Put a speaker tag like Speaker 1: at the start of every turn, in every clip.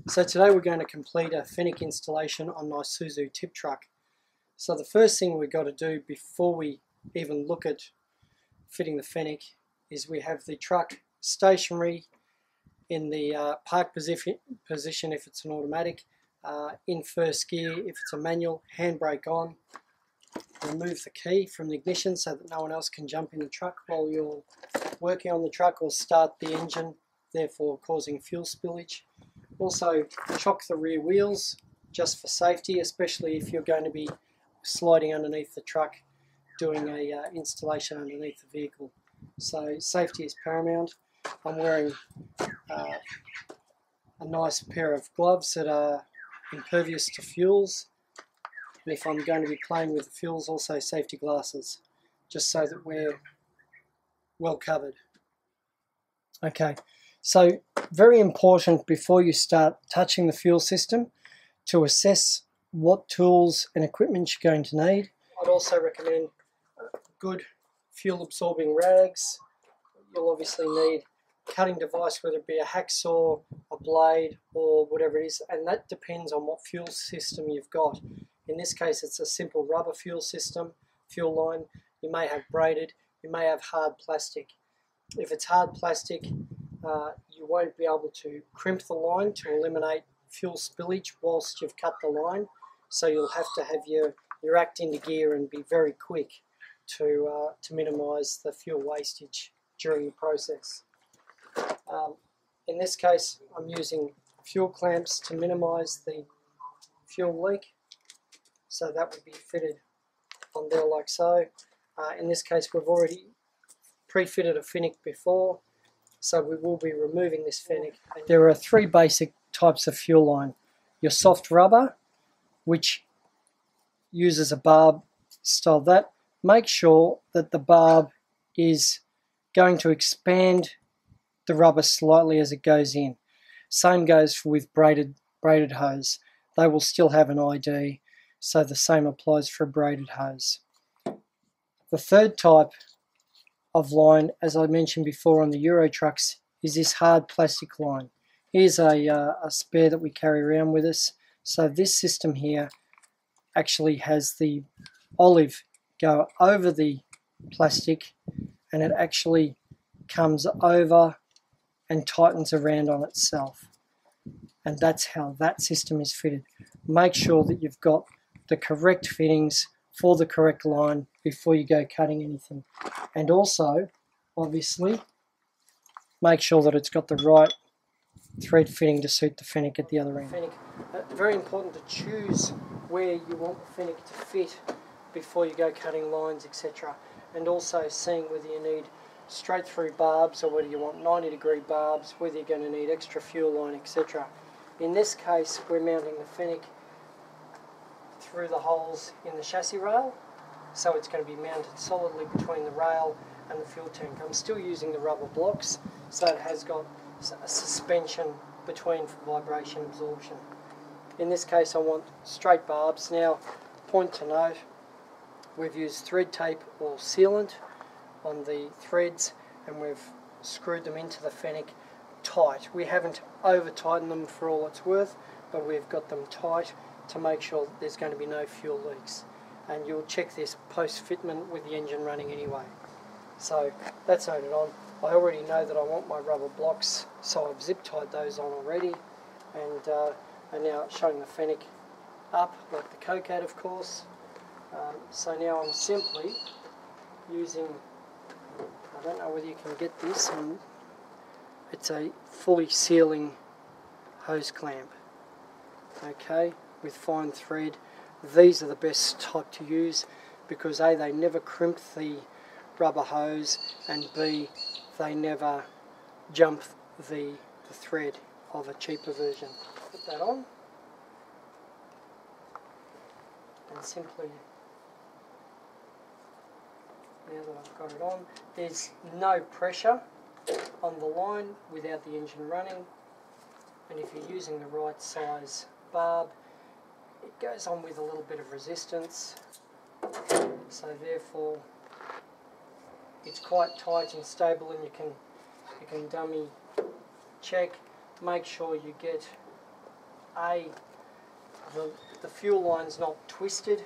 Speaker 1: So today we're going to complete a Fenic installation on my Isuzu tip truck. So the first thing we've got to do before we even look at fitting the Fenic is we have the truck stationary in the park position if it's an automatic, in first gear if it's a manual, handbrake on. Remove the key from the ignition so that no one else can jump in the truck while you're working on the truck or start the engine, therefore causing fuel spillage. Also chock the rear wheels just for safety, especially if you're going to be sliding underneath the truck doing a installation underneath the vehicle. So safety is paramount. I'm wearing a nice pair of gloves that are impervious to fuels, and if I'm going to be playing with the fuels, also safety glasses, just so that we're well covered. Okay, so very important before you start touching the fuel system to assess what tools and equipment you're going to need. I'd also recommend good fuel absorbing rags. You'll obviously need a cutting device, whether it be a hacksaw, a blade, or whatever it is, and that depends on what fuel system you've got. In this case it's a simple rubber fuel system, fuel line. You may have braided, you may have hard plastic. If it's hard plastic, you won't be able to crimp the line to eliminate fuel spillage whilst you've cut the line, so you'll have to have your act into gear and be very quick to minimise the fuel wastage during the process. In this case I'm using fuel clamps to minimise the fuel leak, so that would be fitted on there like so. In this case we've already pre-fitted a Fenic before, so we will be removing this Fenic. There are three basic types of fuel line. Your soft rubber, which uses a barb style. That make sure that the barb is going to expand the rubber slightly as it goes in. Same goes with braided hose. They will still have an ID, so the same applies for a braided hose. The third type of line, as I mentioned before on the Euro trucks, is this hard plastic line. Here's a spare that we carry around with us. So this system here actually has the olive go over the plastic, and it actually comes over and tightens around on itself. And that's how that system is fitted. Make sure that you've got the correct fittings for the correct line before you go cutting anything. And also, obviously, make sure that it's got the right thread fitting to suit the Fenic at the other end. Very important to choose where you want the Fenic to fit before you go cutting lines, etc. And also seeing whether you need straight through barbs or whether you want 90-degree barbs, whether you're going to need extra fuel line, etc. In this case, we're mounting the Fenic through the holes in the chassis rail, so it's going to be mounted solidly between the rail and the fuel tank. I'm still using the rubber blocks, so it has got a suspension between for vibration absorption. In this case I want straight barbs. Now, point to note, we've used thread tape or sealant on the threads and we've screwed them into the Fenic tight. We haven't over tightened them for all it's worth, but we've got them tight to make sure that there's going to be no fuel leaks. And you'll check this post-fitment with the engine running anyway. So that's noted on. I already know that I want my rubber blocks, so I've zip tied those on already, and now showing the Fenic up like the Cocat, of course. So now I'm simply using, I don't know whether you can get this, and it's a fully sealing hose clamp, okay, with fine thread. These are the best type to use because A, they never crimp the rubber hose, and B, they never jump the thread of a cheaper version. Put that on and simply, now that I've got it on, there's no pressure on the line without the engine running, and if you're using the right size barb, it goes on with a little bit of resistance, so therefore it's quite tight and stable, and you can dummy check. Make sure you get the fuel line's not twisted,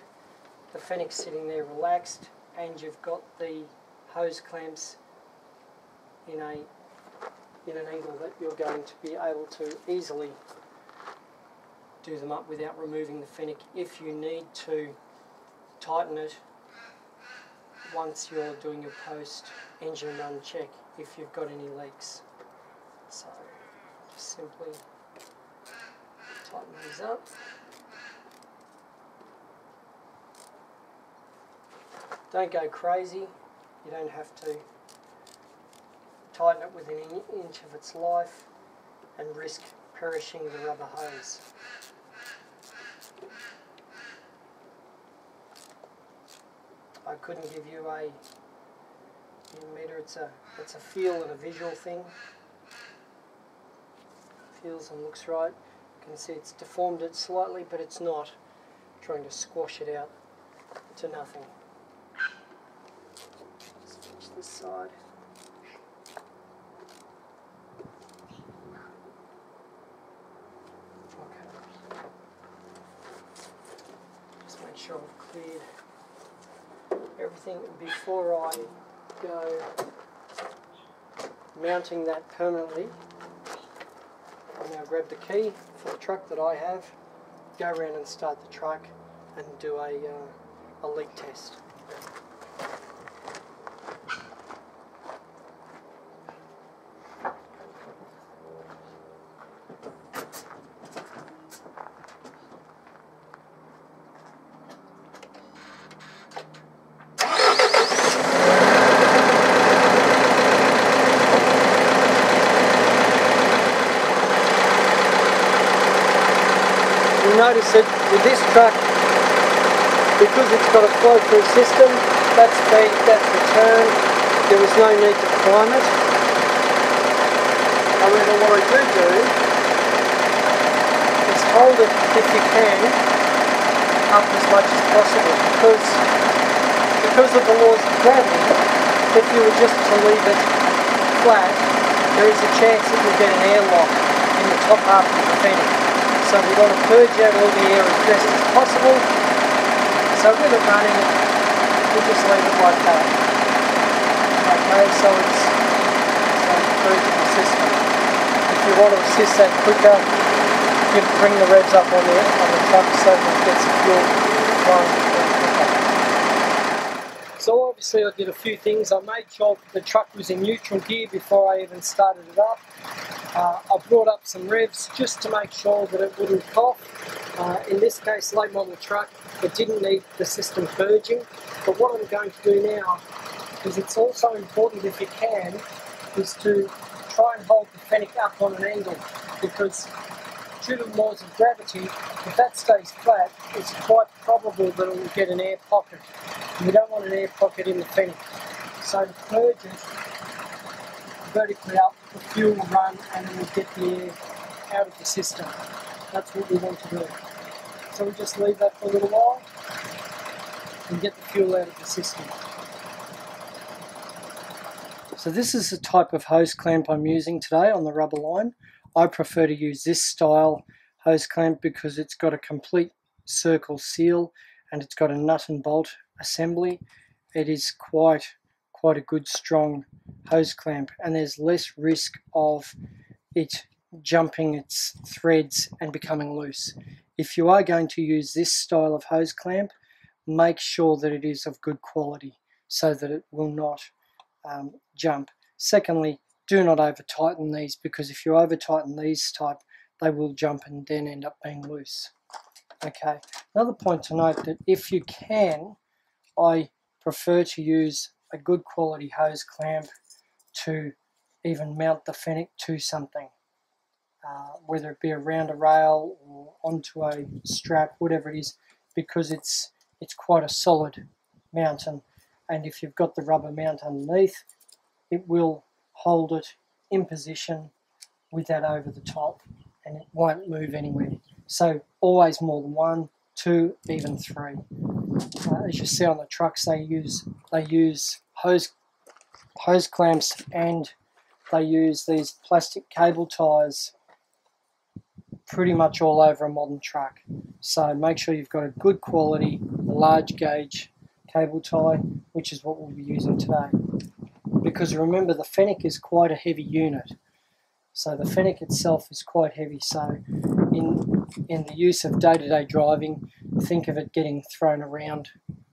Speaker 1: the Fenic's sitting there relaxed, and you've got the hose clamps in an angle that you're going to be able to easily do them up without removing the Fenic. If you need to tighten it once you're doing your post-engine run check, if you've got any leaks. So just simply tighten these up. Don't go crazy, you don't have to tighten it within an inch of its life and risk perishing the rubber hose. I couldn't give you a meter, it's a feel and a visual thing. Feels and looks right. You can see it's deformed it slightly, but it's not trying to squash it out to nothing. Switch this side. Okay. Just make sure I've cleared everything before I go mounting that permanently. I'll now grab the key for the truck that I have, go around and start the truck and do a leak test. Notice that with this truck, because it's got a flow-through system, that's returned. There was no need to prime it. However, what I do is hold it, if you can, up as much as possible, because of the laws of gravity. If you were just to leave it flat, there is a chance that you'll get an airlock in the top half of the Fenic. So we want to purge out all the air as best as possible. So with it running, we just leave it like that. Okay, so it's purging the system. If you want to assist that quicker, you can bring the revs up on the truck so that it gets the fuel flowing quicker. So obviously I did a few things. I made sure the truck was in neutral gear before I even started it up. I brought up some revs just to make sure that it wouldn't cough. In this case, late model truck, it didn't need the system purging. But what I'm going to do now, because it's also important if you can, is to try and hold the Fenic up on an angle, because due to the laws of gravity, if that stays flat, it's quite probable that it will get an air pocket. We don't want an air pocket in the Fenic. So to purge it vertically up, the fuel will run and it will get the air out of the system. That's what we want to do. So we just leave that for a little while and get the fuel out of the system. So this is the type of hose clamp I'm using today on the rubber line. I prefer to use this style hose clamp because it's got a complete circle seal and it's got a nut and bolt assembly. It is quite a good strong hose clamp, and there's less risk of it jumping its threads and becoming loose. If you are going to use this style of hose clamp, make sure that it is of good quality so that it will not jump. Secondly, do not over tighten these, because if you over tighten these type, they will jump and then end up being loose. Okay, another point to note that if you can, I prefer to use a good quality hose clamp to even mount the Fenic to something, whether it be around a rail or onto a strap, whatever it is, because it's quite a solid mount, and if you've got the rubber mount underneath, it will hold it in position with that over the top and it won't move anywhere. So always more than one, two, even three. As you see on the trucks, they use hose clamps, and they use these plastic cable ties pretty much all over a modern truck. So make sure you've got a good quality, large gauge cable tie, which is what we'll be using today. Because remember, the Fenic is quite a heavy unit. So the Fenic itself is quite heavy. So in the use of day-to-day driving, think of it getting thrown around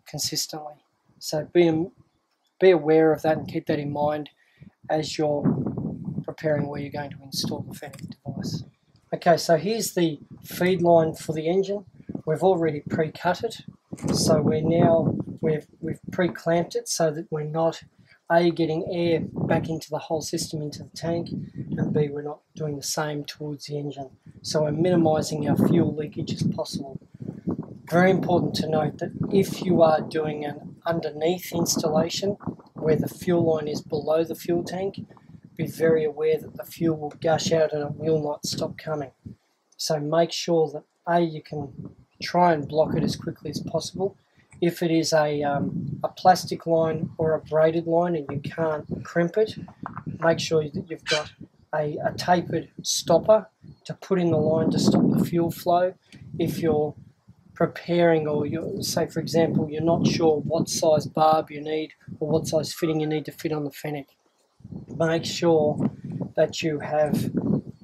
Speaker 1: consistently. So be aware of that and keep that in mind as you're preparing where you're going to install the Fenic device. Okay, so here's the feed line for the engine. We've already pre-cut it, so we've pre-clamped it so that we're not A, getting air back into the whole system, into the tank, and B, we're not doing the same towards the engine. So we're minimising our fuel leakage as possible. Very important to note that if you are doing an underneath installation where the fuel line is below the fuel tank, be very aware that the fuel will gush out and it will not stop coming. So make sure that A, you can try and block it as quickly as possible. If it is a plastic line or a braided line and you can't crimp it, make sure that you've got a tapered stopper to put in the line to stop the fuel flow. If you're preparing, or say for example you're not sure what size barb you need or what size fitting you need to fit on the Fenic, make sure that you have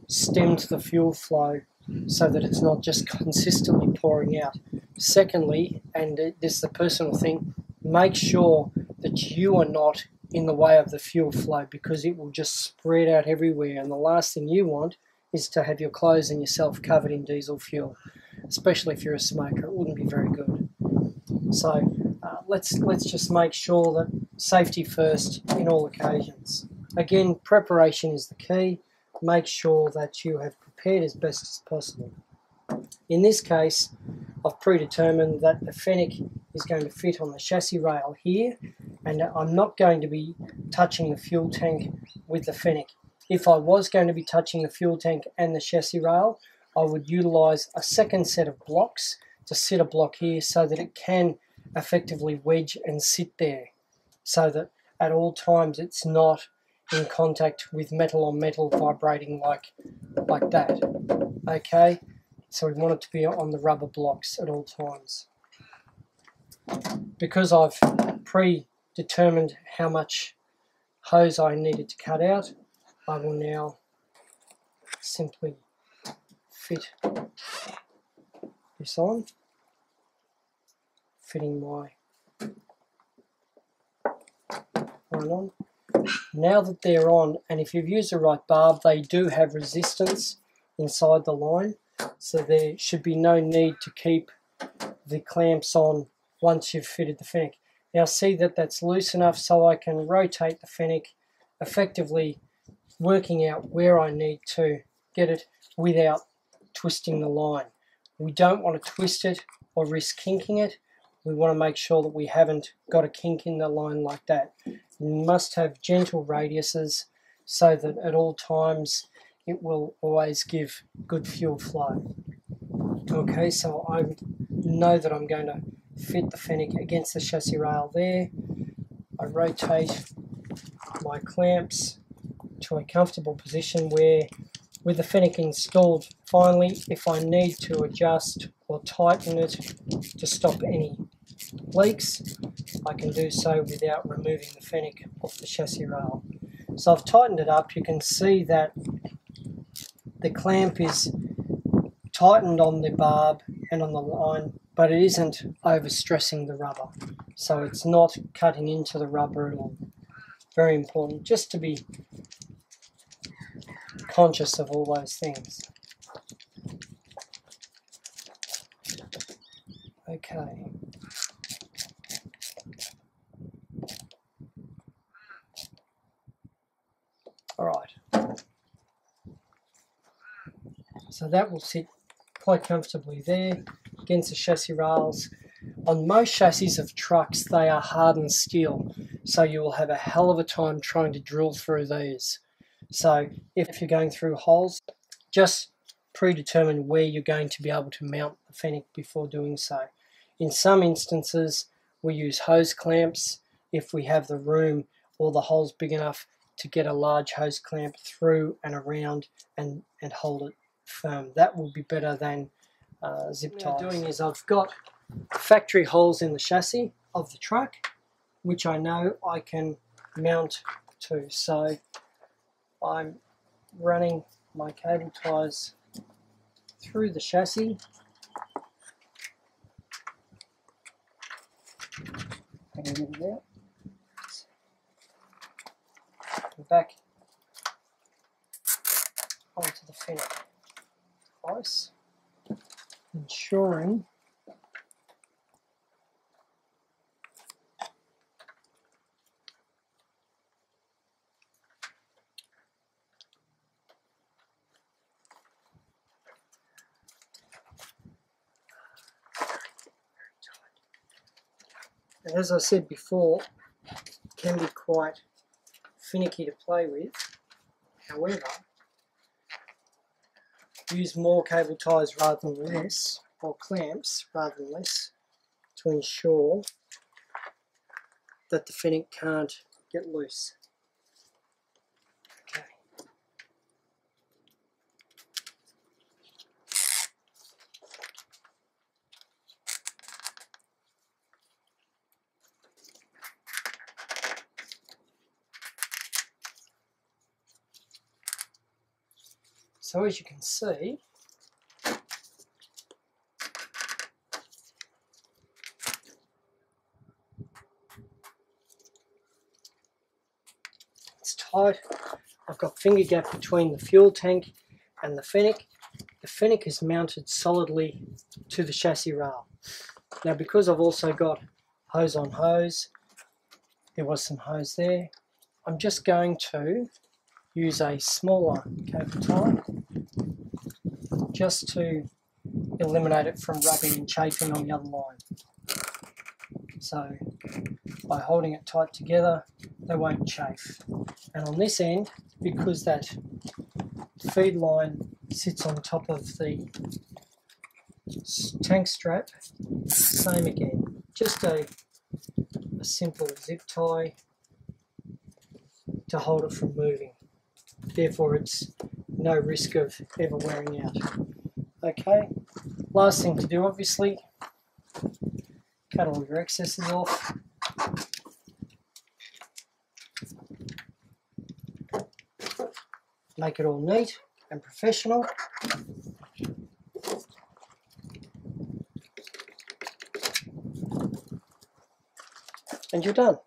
Speaker 1: stemmed the fuel flow so that it's not just consistently pouring out. Secondly, and this is a personal thing, make sure that you are not in the way of the fuel flow, because it will just spread out everywhere, and the last thing you want is to have your clothes and yourself covered in diesel fuel, especially if you're a smoker. It wouldn't be very good. So let's just make sure that safety first in all occasions. Again, preparation is the key. Make sure that you have prepared as best as possible. In this case, I've predetermined that the Fenic is going to fit on the chassis rail here, and I'm not going to be touching the fuel tank with the Fenic. If I was going to be touching the fuel tank and the chassis rail, I would utilise a second set of blocks to sit a block here so that it can effectively wedge and sit there, so that at all times it's not in contact with metal on metal vibrating like that. Okay, so we want it to be on the rubber blocks at all times. Because I've predetermined how much hose I needed to cut out, I will now simply fit this on, fitting my line on. Now that they're on, and if you've used the right barb, they do have resistance inside the line, so there should be no need to keep the clamps on once you've fitted the Fenic. Now see that that's loose enough so I can rotate the Fenic, effectively working out where I need to get it without twisting the line. We don't want to twist it or risk kinking it. We want to make sure that we haven't got a kink in the line like that. You must have gentle radiuses so that at all times it will always give good fuel flow. Okay, so I know that I'm going to fit the Fenic against the chassis rail there. I rotate my clamps to a comfortable position where, with the Fenic installed, finally, if I need to adjust or tighten it to stop any leaks, I can do so without removing the Fenic off the chassis rail. So I've tightened it up. You can see that the clamp is tightened on the barb and on the line, but it isn't overstressing the rubber, so it's not cutting into the rubber at all. Very important just to be conscious of all those things. Okay. All right. So that will sit quite comfortably there against the chassis rails. On most chassis of trucks, they are hardened steel, so you will have a hell of a time trying to drill through these. So if you're going through holes, just predetermine where you're going to be able to mount the Fenic before doing so. In some instances, we use hose clamps if we have the room or the holes big enough to get a large hose clamp through and around and hold it firm. That will be better than zip ties. What I'm doing is I've got factory holes in the chassis of the truck, which I know I can mount to. So I'm running my cable ties through the chassis and back onto the Fenic ice, ensuring and as I said before, it can be quite finicky to play with. However, use more cable ties rather than less, or clamps rather than less, to ensure that the Fenic can't get loose. Okay. So as you can see, it's tight. I've got finger gap between the fuel tank and the Fenic. The Fenic is mounted solidly to the chassis rail. Now because I've also got hose on hose, there was some hose there, I'm just going to use a smaller cable tie just to eliminate it from rubbing and chafing on the other line. So by holding it tight together, they won't chafe. And on this end, because that feed line sits on top of the tank strap, same again. Just a simple zip tie to hold it from moving. Therefore it's no risk of ever wearing out. Okay, last thing to do obviously, cut all your excesses off. Make it all neat and professional. And you're done.